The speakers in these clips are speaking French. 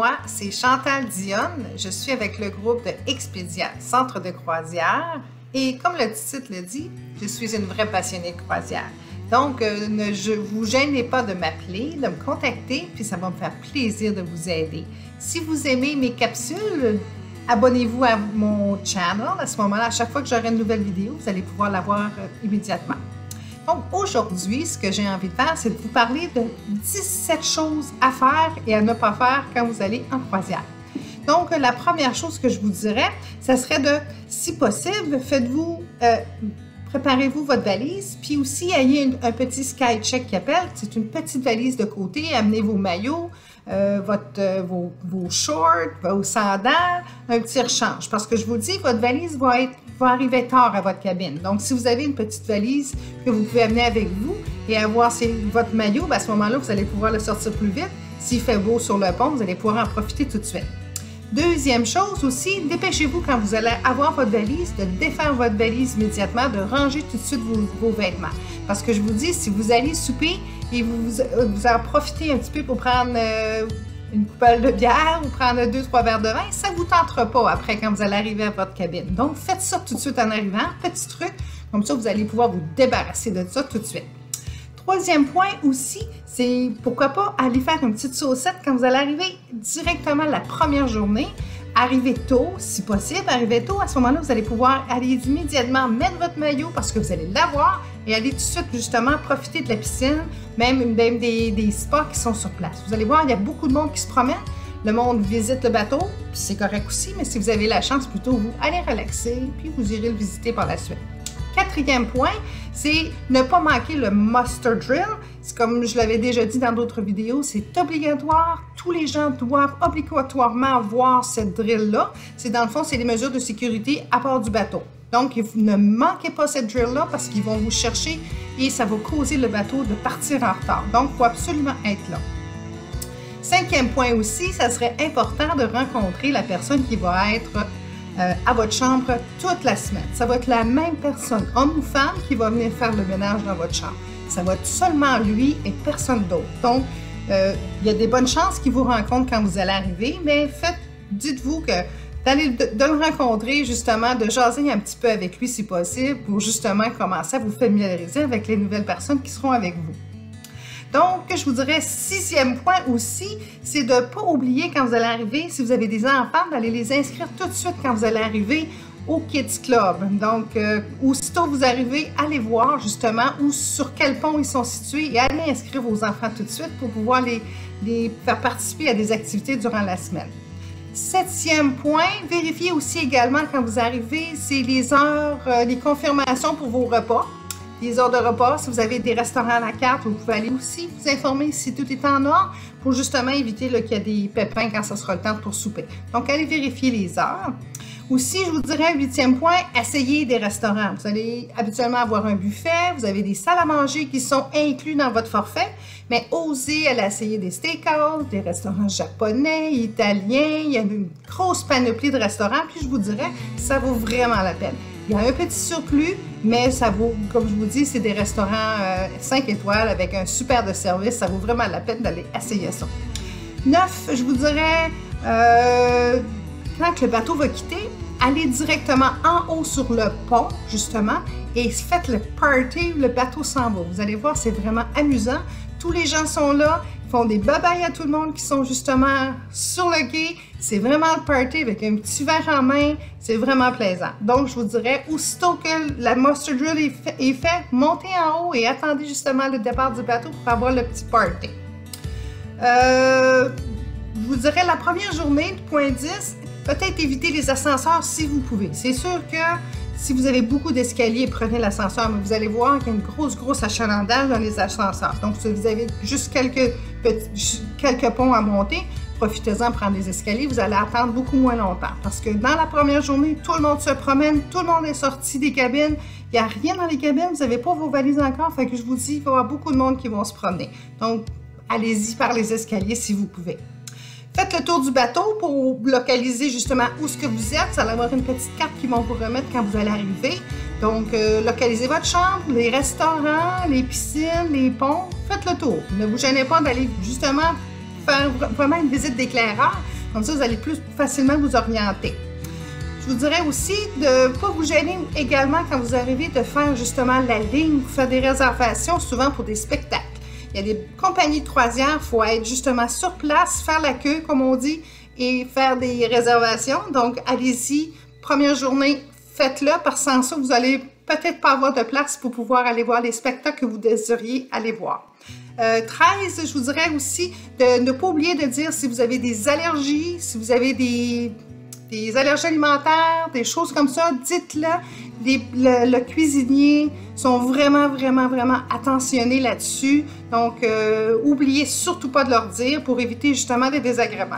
moi, c'est Chantal Dionne. Je suis avec le groupe de Expedia, centre de croisière. Et comme le titre le dit, je suis une vraie passionnée de croisière. Donc, ne vous gênez pas de m'appeler, de me contacter, puis ça va me faire plaisir de vous aider. Si vous aimez mes capsules, abonnez-vous à mon channel. À ce moment-là, à chaque fois que j'aurai une nouvelle vidéo, vous allez pouvoir la voir immédiatement. Donc, aujourd'hui, ce que j'ai envie de faire, c'est de vous parler de 17 choses à faire et à ne pas faire quand vous allez en croisière. Donc, la première chose que je vous dirais, ça serait de, si possible, préparez-vous votre valise, puis aussi ayez un petit SkyCheck qui appelle. C'est une petite valise de côté, amenez vos maillots, vos shorts, vos sandales, un petit rechange. Parce que je vous dis, votre valise va arriver tard à votre cabine. Donc, si vous avez une petite valise que vous pouvez amener avec vous et avoir votre maillot, à ce moment-là, vous allez pouvoir le sortir plus vite. S'il fait beau sur le pont, vous allez pouvoir en profiter tout de suite. Deuxième chose aussi, dépêchez-vous quand vous allez avoir votre valise, de défaire votre valise immédiatement, de ranger tout de suite vos vêtements. Parce que je vous dis, si vous allez souper et vous en profitez un petit peu pour prendre une coupelle de bière ou prendre 2-3 verres de vin, ça ne vous tentera pas après quand vous allez arriver à votre cabine. Donc, faites ça tout de suite en arrivant, petit truc, comme ça vous allez pouvoir vous débarrasser de ça tout de suite. Troisième point aussi, c'est pourquoi pas aller faire une petite saucette quand vous allez arriver directement la première journée. Arrivez tôt, si possible, arrivez tôt. À ce moment-là, vous allez pouvoir aller immédiatement mettre votre maillot parce que vous allez l'avoir et aller tout de suite justement profiter de la piscine, même des spas qui sont sur place. Vous allez voir, il y a beaucoup de monde qui se promène. Le monde visite le bateau, c'est correct aussi, mais si vous avez la chance, plutôt vous allez relaxer, puis vous irez le visiter par la suite. Quatrième point, c'est ne pas manquer le muster drill. C'est comme je l'avais déjà dit dans d'autres vidéos, c'est obligatoire. Tous les gens doivent obligatoirement voir cette drill-là. C'est dans le fond, c'est les mesures de sécurité à bord du bateau. Donc, ne manquez pas cette drill-là parce qu'ils vont vous chercher et ça va causer le bateau de partir en retard. Donc, il faut absolument être là. Cinquième point aussi, ça serait important de rencontrer la personne qui va être à votre chambre toute la semaine. Ça va être la même personne, homme ou femme, qui va venir faire le ménage dans votre chambre. Ça va être seulement lui et personne d'autre. Donc, il y a des bonnes chances qu'il vous rencontre quand vous allez arriver, mais dites-vous que d'aller de le rencontrer, justement, de jaser un petit peu avec lui si possible, pour justement commencer à vous familiariser avec les nouvelles personnes qui seront avec vous. Donc, je vous dirais, sixième point aussi, c'est de ne pas oublier quand vous allez arriver, si vous avez des enfants, d'aller les inscrire tout de suite quand vous allez arriver au Kids Club. Donc, aussitôt vous arrivez, allez voir justement sur quel pont ils sont situés et allez inscrire vos enfants tout de suite pour pouvoir les faire participer à des activités durant la semaine. Septième point, vérifiez aussi également quand vous arrivez, c'est les heures, les confirmations pour vos repas. Les heures de repas, si vous avez des restaurants à la carte, vous pouvez aller aussi vous informer si tout est en ordre pour justement éviter qu'il y a des pépins quand ce sera le temps pour souper. Donc, allez vérifier les heures. Aussi, je vous dirais, huitième point, essayez des restaurants. Vous allez habituellement avoir un buffet, vous avez des salles à manger qui sont inclus dans votre forfait, mais osez aller essayer des steakhouse, des restaurants japonais, italiens, il y a une grosse panoplie de restaurants, puis je vous dirais, ça vaut vraiment la peine. Il y a un petit surplus, mais ça vaut, comme je vous dis, c'est des restaurants 5 étoiles avec un super de service. Ça vaut vraiment la peine d'aller essayer ça. 9, je vous dirais, quand le bateau va quitter, allez directement en haut sur le pont, justement, et faites le party, le bateau s'en va. Vous allez voir, c'est vraiment amusant. Tous les gens sont là, ils font des bye-bye à tout le monde qui sont justement sur le quai. C'est vraiment le party avec un petit verre en main. C'est vraiment plaisant. Donc, je vous dirais, aussitôt que la muster drill est fait, montez en haut et attendez justement le départ du bateau pour avoir le petit party. Je vous dirais, la première journée, point 10, peut-être éviter les ascenseurs si vous pouvez. C'est sûr que si vous avez beaucoup d'escaliers, prenez l'ascenseur, mais vous allez voir qu'il y a une grosse achalandage dans les ascenseurs. Donc, si vous avez juste quelques ponts à monter, profitez-en, prendre des escaliers, vous allez attendre beaucoup moins longtemps. Parce que dans la première journée, tout le monde se promène, tout le monde est sorti des cabines, il n'y a rien dans les cabines, vous n'avez pas vos valises encore, fait que je vous dis, il va y avoir beaucoup de monde qui vont se promener. Donc, allez-y par les escaliers si vous pouvez. Faites le tour du bateau pour localiser justement où ce que vous êtes. Vous allez avoir une petite carte qu'ils vont vous remettre quand vous allez arriver. Donc, localisez votre chambre, les restaurants, les piscines, les ponts. Faites le tour. Ne vous gênez pas d'aller justement faire vraiment une visite d'éclaireur Comme ça, vous allez plus facilement vous orienter. Je vous dirais aussi de ne pas vous gêner également quand vous arrivez de faire justement la ligne, faire des réservations souvent pour des spectacles. Il y a des compagnies de croisière, il faut être justement sur place, faire la queue comme on dit et faire des réservations. Donc allez-y, première journée, faites-le parce que sans ça, vous allez peut-être pas avoir de place pour pouvoir aller voir les spectacles que vous désiriez aller voir. 13, je vous dirais aussi de ne pas oublier de dire si vous avez des allergies, si vous avez des allergies alimentaires, des choses comme ça, dites-le. Le cuisinier sont vraiment attentionnés là-dessus. Donc, oubliez surtout pas de leur dire pour éviter justement des désagréments.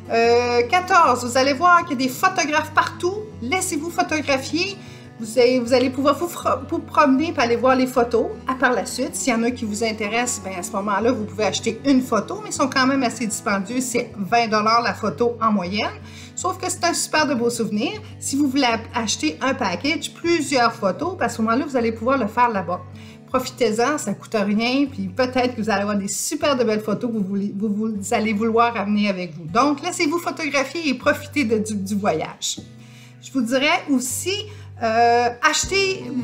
14, vous allez voir qu'il y a des photographes partout. Laissez-vous photographier. Vous allez pouvoir vous promener et aller voir les photos. Par la suite, s'il y en a qui vous intéressent, bien à ce moment-là, vous pouvez acheter une photo, mais ils sont quand même assez dispendieux. C'est 20 $ la photo en moyenne. Sauf que c'est un super de beau souvenir. Si vous voulez acheter un package, plusieurs photos, à ce moment-là, vous allez pouvoir le faire là-bas. Profitez-en, ça ne coûte rien, puis peut-être que vous allez avoir des super de belles photos que vous allez vouloir amener avec vous. Donc, laissez-vous photographier et profitez du voyage. Je vous dirais aussi,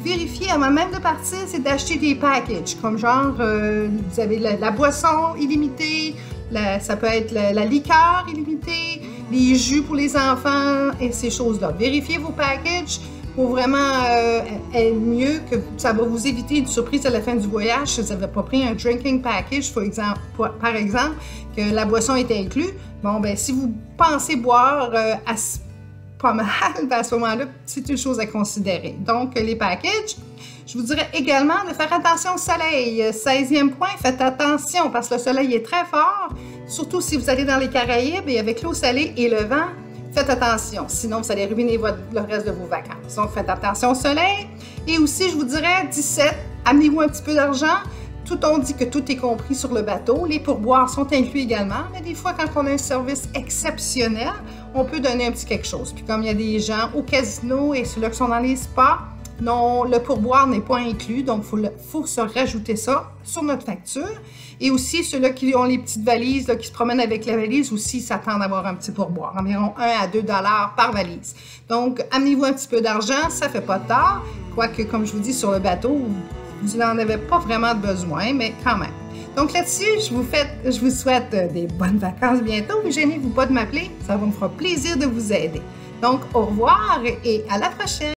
vérifier avant même de partir, c'est d'acheter des packages, comme genre, vous avez la boisson illimitée, ça peut être la liqueur illimitée, les jus pour les enfants et ces choses-là. Vérifiez vos packages pour vraiment être mieux, que ça va vous éviter une surprise à la fin du voyage si vous n'avez pas pris un drinking package, par exemple, que la boisson est inclue. Bon, ben si vous pensez boire pas mal, ben à ce moment-là, c'est une chose à considérer. Donc, les packages. Je vous dirais également de faire attention au soleil. 16e point, faites attention parce que le soleil est très fort, surtout si vous allez dans les Caraïbes et avec l'eau salée et le vent, faites attention. Sinon, vous allez ruiner le reste de vos vacances. Donc, faites attention au soleil. Et aussi, je vous dirais, 17, amenez-vous un petit peu d'argent. On dit que tout est compris sur le bateau. Les pourboires sont inclus également, mais des fois, quand on a un service exceptionnel, on peut donner un petit quelque chose. Puis comme il y a des gens au casino et ceux-là qui sont dans les spas, non, le pourboire n'est pas inclus, donc il faut se rajouter ça sur notre facture. Et aussi, ceux-là qui ont les petites valises, là, qui se promènent avec la valise, aussi s'attendent à avoir un petit pourboire, environ 1 à 2 $ par valise. Donc, amenez-vous un petit peu d'argent, ça ne fait pas de tort. Quoique, comme je vous dis, sur le bateau, vous n'en avez pas vraiment besoin, mais quand même. Donc là-dessus, je vous souhaite des bonnes vacances bientôt. Ne gênez-vous pas de m'appeler, ça me fera plaisir de vous aider. Donc, au revoir et à la prochaine!